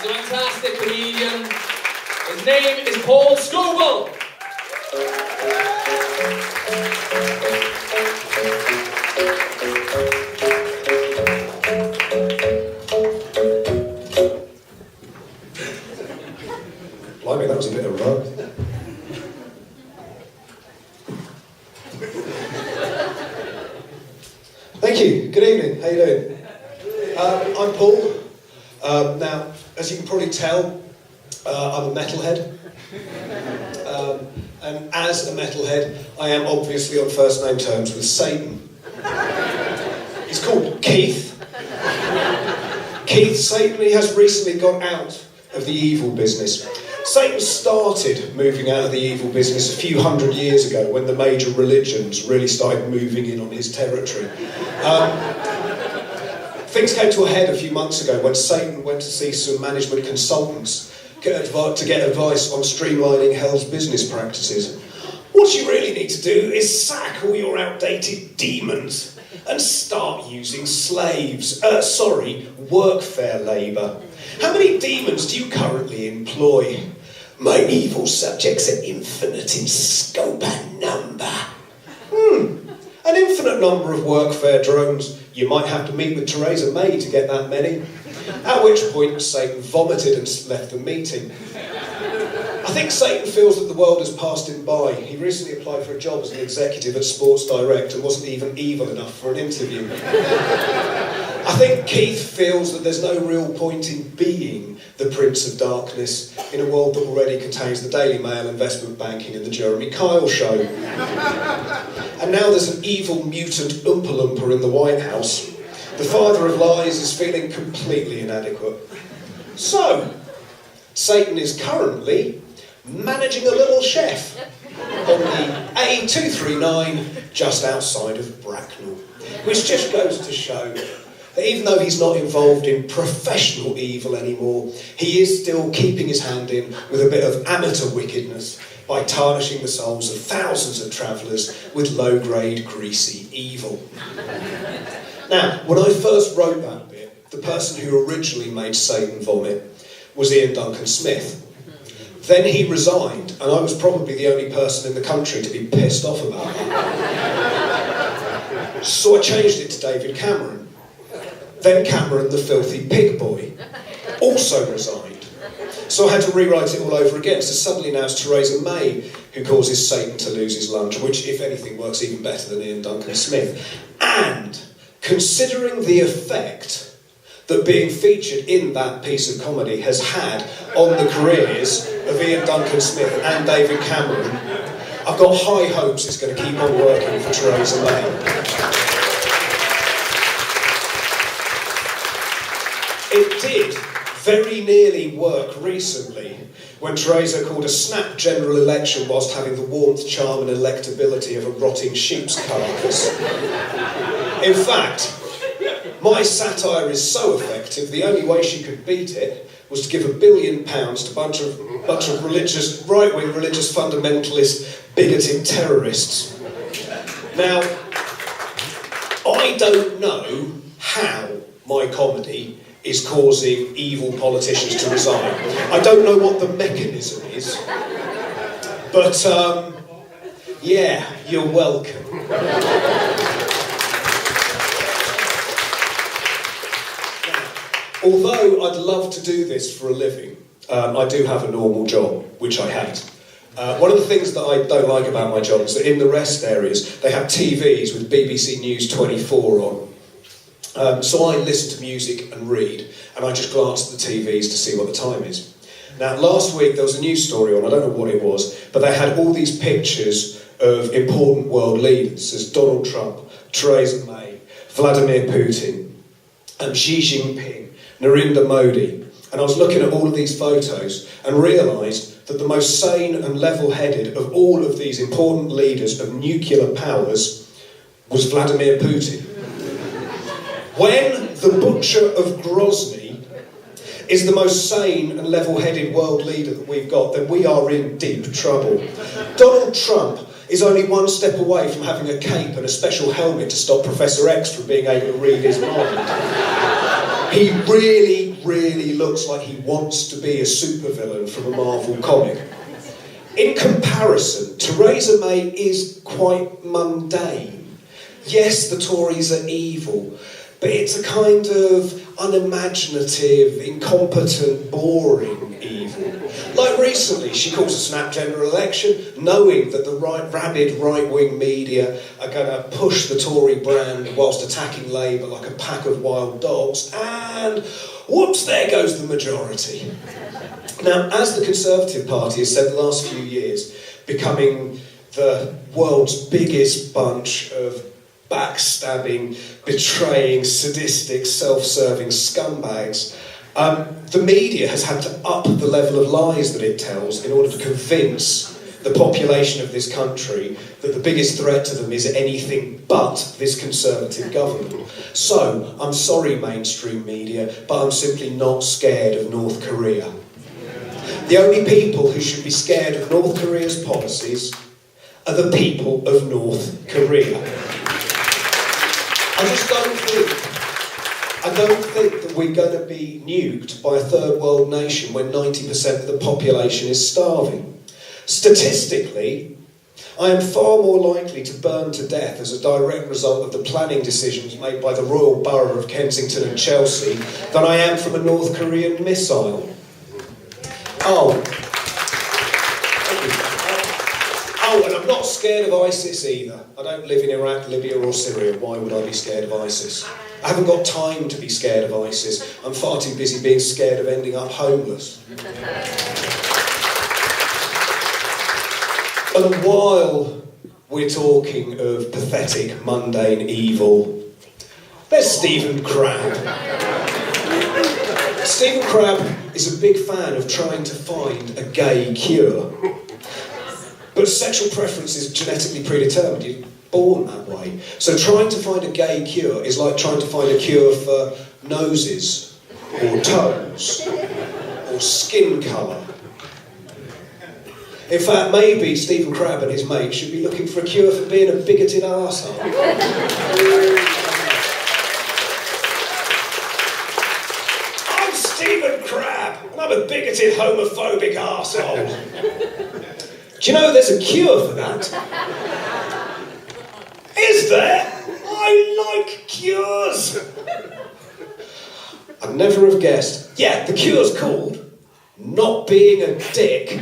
He's a fantastic comedian. His name is Paul Scoble. Blimey, that was a bit of a run. Thank you. Good evening. How you doing? I'm Paul. Now, as you can probably tell, I'm a metalhead. And as a metalhead, I am obviously on first name terms with Satan. He's called Keith. Keith Satan, he has recently got out of the evil business. Satan started moving out of the evil business a few hundred years ago when the major religions really started moving in on his territory. Things came to a head a few months ago when Satan went to see some management consultants to get advice on streamlining hell's business practices. What you really need to do is sack all your outdated demons and start using slaves. Workfare labour. How many demons do you currently employ? My evil subjects are infinite in scope and number. An infinite number of workfare drones. You might have to meet with Theresa May to get that many. At which point Satan vomited and left the meeting. I think Satan feels that the world has passed him by. He recently applied for a job as an executive at Sports Direct and wasn't even evil enough for an interview. I think Keith feels that there's no real point in being the Prince of Darkness in a world that already contains the Daily Mail, investment banking and the Jeremy Kyle show. And now there's an evil mutant Oompa Loompa in the White House. The father of lies is feeling completely inadequate. So, Satan is currently managing a little chef on the A239 just outside of Bracknell, which just goes to show that even though he's not involved in professional evil anymore, he is still keeping his hand in with a bit of amateur wickedness by tarnishing the souls of thousands of travellers with low-grade, greasy evil. Now, when I first wrote that bit, the person who originally made Satan vomit was Ian Duncan Smith. Then he resigned, and I was probably the only person in the country to be pissed off about it. So I changed it to David Cameron. Then Cameron, the filthy pig boy, also resigned. So I had to rewrite it all over again. So suddenly now it's Theresa May who causes Satan to lose his lunch, which, if anything, works even better than Ian Duncan Smith. And considering the effect that being featured in that piece of comedy has had on the careers of Ian Duncan Smith and David Cameron, I've got high hopes it's going to keep on working for Theresa May. It did very nearly work recently when Theresa called a snap general election whilst having the warmth, charm and electability of a rotting sheep's carcass. In fact, my satire is so effective, the only way she could beat it was to give £1 billion to a bunch of religious, right-wing religious fundamentalist, bigoted terrorists. Now, I don't know how my comedy is causing evil politicians to resign. I don't know what the mechanism is, but yeah, you're welcome. Although I'd love to do this for a living, I do have a normal job, which I hate. One of the things that I don't like about my job is that in the rest areas, they have TVs with BBC News 24 on. So I listen to music and read, and I just glance at the TVs to see what the time is. Now, last week there was a news story on, I don't know what it was, but they had all these pictures of important world leaders. There's Donald Trump, Theresa May, Vladimir Putin, Xi Jinping, Narendra Modi, and I was looking at all of these photos and realised that the most sane and level-headed of all of these important leaders of nuclear powers was Vladimir Putin. When the butcher of Grozny is the most sane and level-headed world leader that we've got, then we are in deep trouble. Donald Trump is only one step away from having a cape and a special helmet to stop Professor X from being able to read his mind. He really, really looks like he wants to be a supervillain from a Marvel comic. In comparison, Theresa May is quite mundane. Yes, the Tories are evil, but it's a kind of unimaginative, incompetent, boring evil. Like recently, she calls a snap general election, knowing that the rabid right-wing media are going to push the Tory brand whilst attacking Labour like a pack of wild dogs, and whoops, there goes the majority. Now, as the Conservative Party has said the last few years, becoming the world's biggest bunch of backstabbing, betraying, sadistic, self-serving scumbags, the media has had to up the level of lies that it tells in order to convince the population of this country that the biggest threat to them is anything but this Conservative government. So, I'm sorry, mainstream media, but I'm simply not scared of North Korea. The only people who should be scared of North Korea's policies are the people of North Korea. I don't think that we're going to be nuked by a third world nation when 90% of the population is starving. Statistically, I am far more likely to burn to death as a direct result of the planning decisions made by the Royal Borough of Kensington and Chelsea than I am from a North Korean missile. Oh, and I'm not scared of ISIS either. I don't live in Iraq, Libya or Syria. Why would I be scared of ISIS? I haven't got time to be scared of ISIS. I'm far too busy being scared of ending up homeless. And while we're talking of pathetic, mundane evil, there's Stephen Crabbe. Stephen Crabbe is a big fan of trying to find a gay cure. But sexual preference is genetically predetermined. You're born that way. So trying to find a gay cure is like trying to find a cure for noses, or toes, or skin colour. In fact, maybe Stephen Crabbe and his mate should be looking for a cure for being a bigoted arsehole. I'm Stephen Crabbe, and I'm a bigoted, homophobic arsehole. Do you know there's a cure for that? Is there? I like cures! I'd never have guessed. Yeah, the cure's called not being a dick.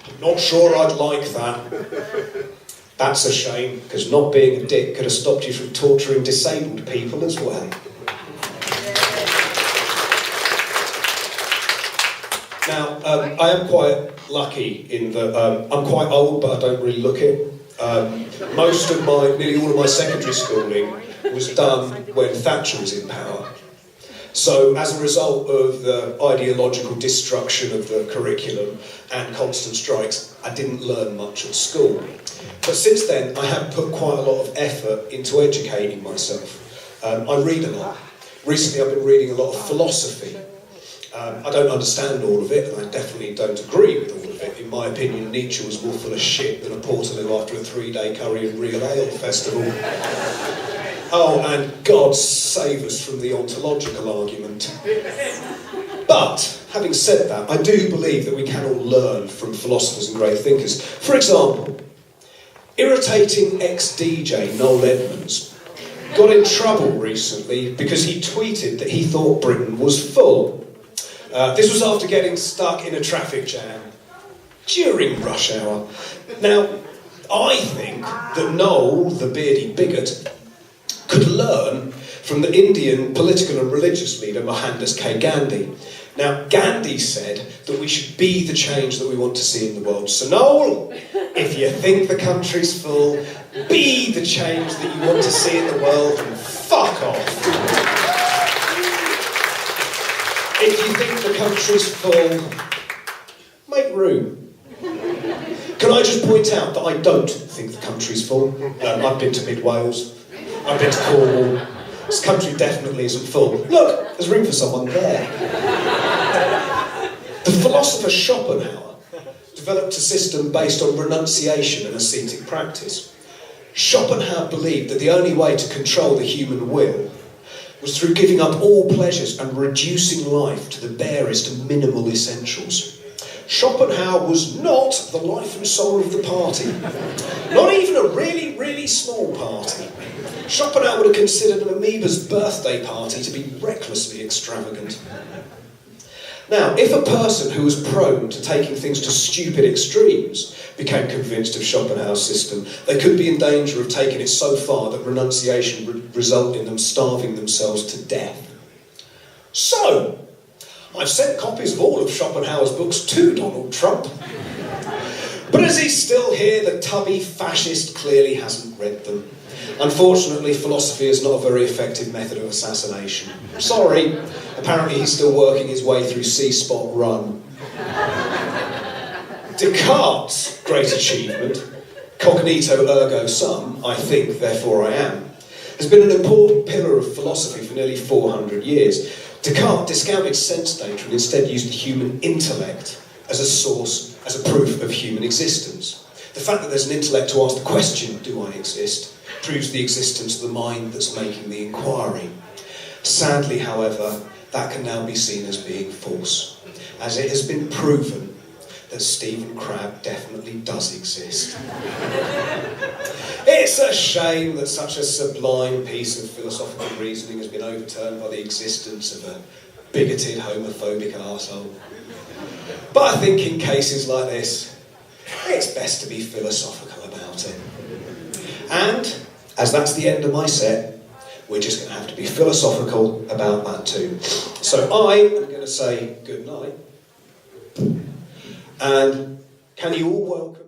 I'm not sure I'd like that. That's a shame, because not being a dick could have stopped you from torturing disabled people as well. Now, I am quite lucky in that I'm quite old, but I don't really look it. Nearly all of my secondary schooling was done when Thatcher was in power. So, as a result of the ideological destruction of the curriculum and constant strikes, I didn't learn much at school. But since then, I have put quite a lot of effort into educating myself. I read a lot. Recently, I've been reading a lot of philosophy. I don't understand all of it, and I definitely don't agree with all of it. In my opinion, Nietzsche was more full of shit than a Portaloo after a 3-day curry and real ale festival. Oh, and God save us from the ontological argument. But, having said that, I do believe that we can all learn from philosophers and great thinkers. For example, irritating ex-DJ Noel Edmonds got in trouble recently because he tweeted that he thought Britain was full. This was after getting stuck in a traffic jam during rush hour. Now, I think that Noel, the beardy bigot, could learn from the Indian political and religious leader Mohandas K. Gandhi. Now, Gandhi said that we should be the change that we want to see in the world. So, Noel, if you think the country's full, be the change that you want to see in the world and fuck off. If you think the country's full, make room. Can I just point out that I don't think the country's full? I've been to mid-Wales, I've been to Cornwall. This country definitely isn't full. Look, there's room for someone there. The philosopher Schopenhauer developed a system based on renunciation and ascetic practice. Schopenhauer believed that the only way to control the human will was through giving up all pleasures and reducing life to the barest and minimal essentials. Schopenhauer was not the life and soul of the party. Not even a really, really small party. Schopenhauer would have considered an amoeba's birthday party to be recklessly extravagant. Now, if a person who was prone to taking things to stupid extremes became convinced of Schopenhauer's system, they could be in danger of taking it so far that renunciation would result in them starving themselves to death. So, I've sent copies of all of Schopenhauer's books to Donald Trump. But as he's still here, the tubby fascist clearly hasn't read them. Unfortunately, philosophy is not a very effective method of assassination. Sorry, apparently he's still working his way through C-Spot Run. Descartes' great achievement, cognito ergo sum, I think, therefore I am, has been an important pillar of philosophy for nearly 400 years. Descartes discounted sense data and instead used the human intellect as a source, as a proof of human existence. The fact that there's an intellect to ask the question, do I exist, proves the existence of the mind that's making the inquiry. Sadly, however, that can now be seen as being false, as it has been proven that Stephen Crabbe definitely does exist. It's a shame that such a sublime piece of philosophical reasoning has been overturned by the existence of a bigoted, homophobic arsehole. But I think in cases like this, it's best to be philosophical about it. And, as that's the end of my set, we're just going to have to be philosophical about that too. So I am going to say good night. And can you all welcome